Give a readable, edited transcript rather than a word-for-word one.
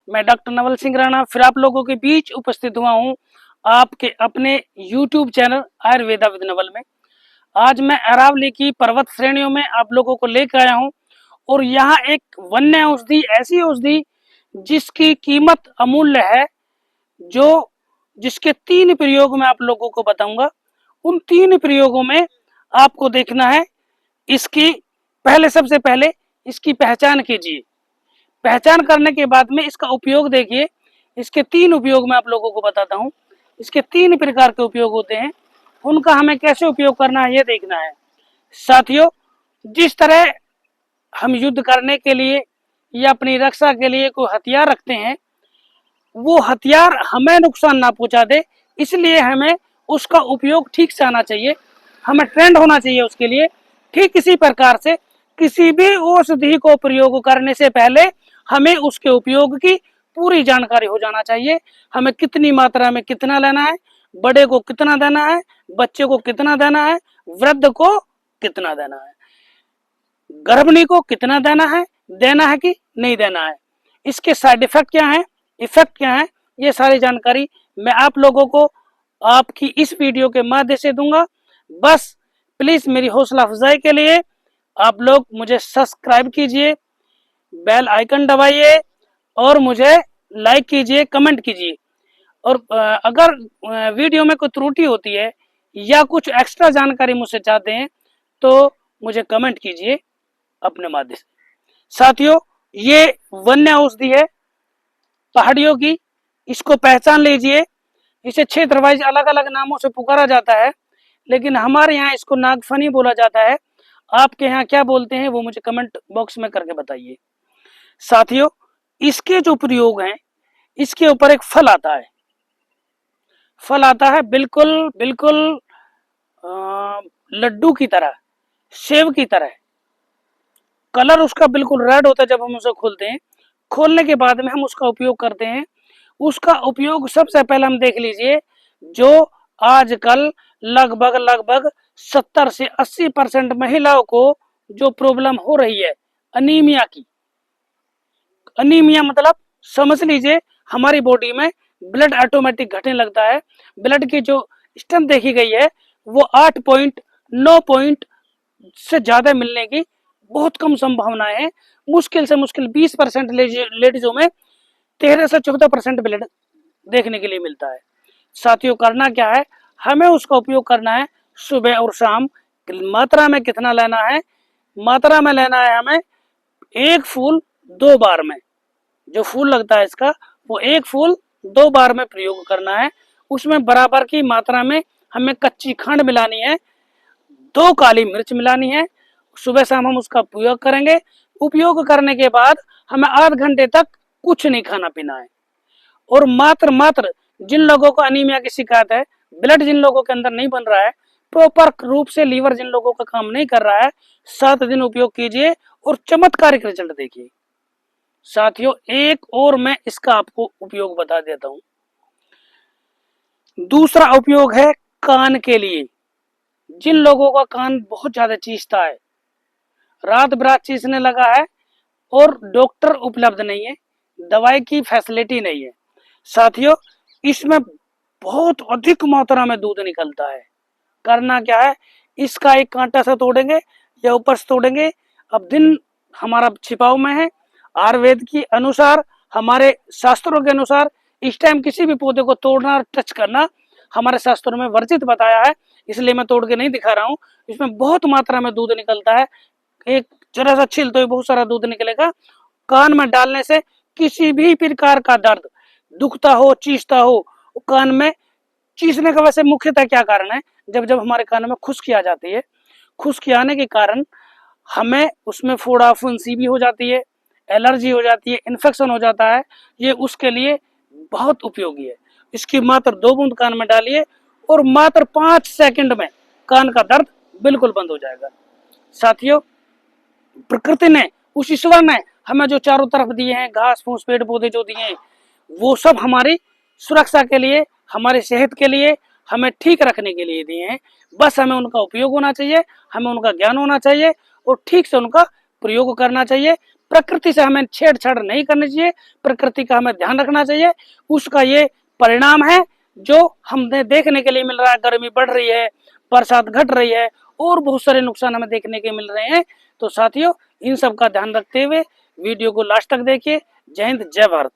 मैं डॉक्टर नवल सिंह राणा फिर आप लोगों के बीच उपस्थित हुआ हूँ आपके अपने YouTube channel Ayurveda with Naval में। आज मैं अरावली की पर्वत श्रेणियों में आप लोगों को लेकर आया हूँ और यहाँ एक वन्य औषधि, ऐसी औषधि जिसकी कीमत अमूल्य है, जो जिसके 3 प्रयोग मैं आप लोगों को बताऊंगा। उन 3 प्रयोगों में आपको देखना है इसकी सबसे पहले इसकी पहचान कीजिए। पहचान करने के बाद में इसका उपयोग देखिए। इसके 3 उपयोग मैं आप लोगों को बताता हूँ। इसके 3 प्रकार के उपयोग होते हैं, उनका हमें कैसे उपयोग करना है ये देखना है। साथियों, जिस तरह हम युद्ध करने के लिए या अपनी रक्षा के लिए कोई हथियार रखते हैं, वो हथियार हमें नुकसान ना पहुंचा दे, इसलिए हमें उसका उपयोग ठीक से आना चाहिए, हमें ट्रेंड होना चाहिए उसके लिए। ठीक इसी प्रकार से किसी भी औषधि को प्रयोग करने से पहले हमें उसके उपयोग की पूरी जानकारी हो जाना चाहिए। हमें कितनी मात्रा में कितना लेना है, बड़े को कितना देना है, बच्चे को कितना देना है, वृद्ध को कितना देना है, गर्भिणी को कितना देना है कि नहीं देना है, इसके साइड इफेक्ट क्या है, इफेक्ट क्या है, ये सारी जानकारी मैं आप लोगों को आपकी इस वीडियो के माध्यम से दूंगा। बस प्लीज मेरी हौसला अफजाई के लिए आप लोग मुझे सब्सक्राइब कीजिए, बेल आइकन दबाइए और मुझे लाइक कीजिए, कमेंट कीजिए। और अगर वीडियो में कोई त्रुटि होती है या कुछ एक्स्ट्रा जानकारी मुझसे चाहते हैं तो मुझे कमेंट कीजिए अपने माध्यम से। साथियों, ये वन्य औषधि है पहाड़ियों की, इसको पहचान लीजिए। इसे क्षेत्र वाइज अलग अलग नामों से पुकारा जाता है, लेकिन हमारे यहाँ इसको नागफनी बोला जाता है। आपके यहाँ क्या बोलते हैं वो मुझे कमेंट बॉक्स में करके बताइए। साथियों, इसके जो प्रयोग हैं, इसके ऊपर एक फल आता है, बिल्कुल बिल्कुल लड्डू की तरह, सेव की तरह। कलर उसका बिल्कुल रेड होता है जब हम उसे खोलते हैं। खोलने के बाद में हम उसका उपयोग करते हैं। उसका उपयोग सबसे पहले हम देख लीजिए, जो आजकल लगभग 70 से 80% महिलाओं को जो प्रॉब्लम हो रही है अनीमिया की। अनीमिया मतलब समझ लीजिए हमारी बॉडी में ब्लड ऑटोमेटिक घटने लगता है। ब्लड की जो स्ट्रेंथ देखी गई है वो 8.9 पॉइंट से ज्यादा मिलने की बहुत कम संभावनाएं है। मुश्किल से मुश्किल 20% लेडीजों में 13 से 14% ब्लड देखने के लिए मिलता है। साथियों, करना क्या है, हमें उसका उपयोग करना है सुबह और शाम। मात्रा में कितना लेना है, मात्रा में लेना है हमें 1 फूल 2 बार में। जो फूल लगता है इसका वो 1 फूल 2 बार में प्रयोग करना है। उसमें बराबर की मात्रा में हमें कच्ची खंड मिलानी है, 2 काली मिर्च मिलानी है। सुबह शाम हम उसका उपयोग करेंगे। उपयोग करने के बाद हमें आध घंटे तक कुछ नहीं खाना पीना है। और मात्र जिन लोगों को अनीमिया की शिकायत है, ब्लड जिन लोगों के अंदर नहीं बन रहा है, प्रॉपर रूप से लीवर जिन लोगों का काम नहीं कर रहा है, 7 दिन उपयोग कीजिए और चमत्कारिक रिजल्ट देखिए। साथियों, एक और मैं इसका आपको उपयोग बता देता हूं। दूसरा उपयोग है कान के लिए। जिन लोगों का कान बहुत ज्यादा चीसता है, रात बरात चीसने लगा है और डॉक्टर उपलब्ध नहीं है, दवाई की फैसिलिटी नहीं है, साथियों इसमें बहुत अधिक मात्रा में दूध निकलता है। करना क्या है, इसका एक कांटा से तोड़ेंगे या ऊपर से तोड़ेंगे। अब दिन हमारा छिपाव में है। आयुर्वेद के अनुसार, हमारे शास्त्रों के अनुसार इस टाइम किसी भी पौधे को तोड़ना, टच करना हमारे शास्त्रों में वर्जित बताया है, इसलिए मैं तोड़ के नहीं दिखा रहा हूँ। इसमें बहुत मात्रा में दूध निकलता है। एक जरा सा छील तो बहुत सारा दूध निकलेगा। कान में डालने से किसी भी प्रकार का दर्द, दुखता हो, चीसता हो, कान में चीसने का वैसे मुख्यतः क्या कारण है, जब हमारे कान में खुश्की आ जाती है, खुश्की आने के कारण हमें उसमें फोड़ा फुंसी भी हो जाती है, एलर्जी हो जाती है, इन्फेक्शन हो जाता है। ये उसके लिए बहुत उपयोगी है। इसकी मात्र 2 बूंद कान में डालिए और मात्र 5 सेकंड में कान का दर्द बिल्कुल बंद हो जाएगा। साथियों, प्रकृति ने, उस ईश्वर ने हमें जो चारों तरफ दिए हैं, घास फूस पेड़ पौधे जो दिए हैं, वो सब हमारी सुरक्षा के लिए, हमारी सेहत के लिए, हमें ठीक रखने के लिए दिए हैं। बस हमें उनका उपयोग होना चाहिए, हमें उनका ज्ञान होना चाहिए और ठीक से उनका प्रयोग करना चाहिए। प्रकृति से हमें छेड़छाड़ नहीं करनी चाहिए, प्रकृति का हमें ध्यान रखना चाहिए। उसका ये परिणाम है जो हमें देखने के लिए मिल रहा है। गर्मी बढ़ रही है, बरसात घट रही है और बहुत सारे नुकसान हमें देखने के मिल रहे हैं। तो साथियों, इन सब का ध्यान रखते हुए वीडियो को लास्ट तक देखिए। जय हिंद, जय भारत।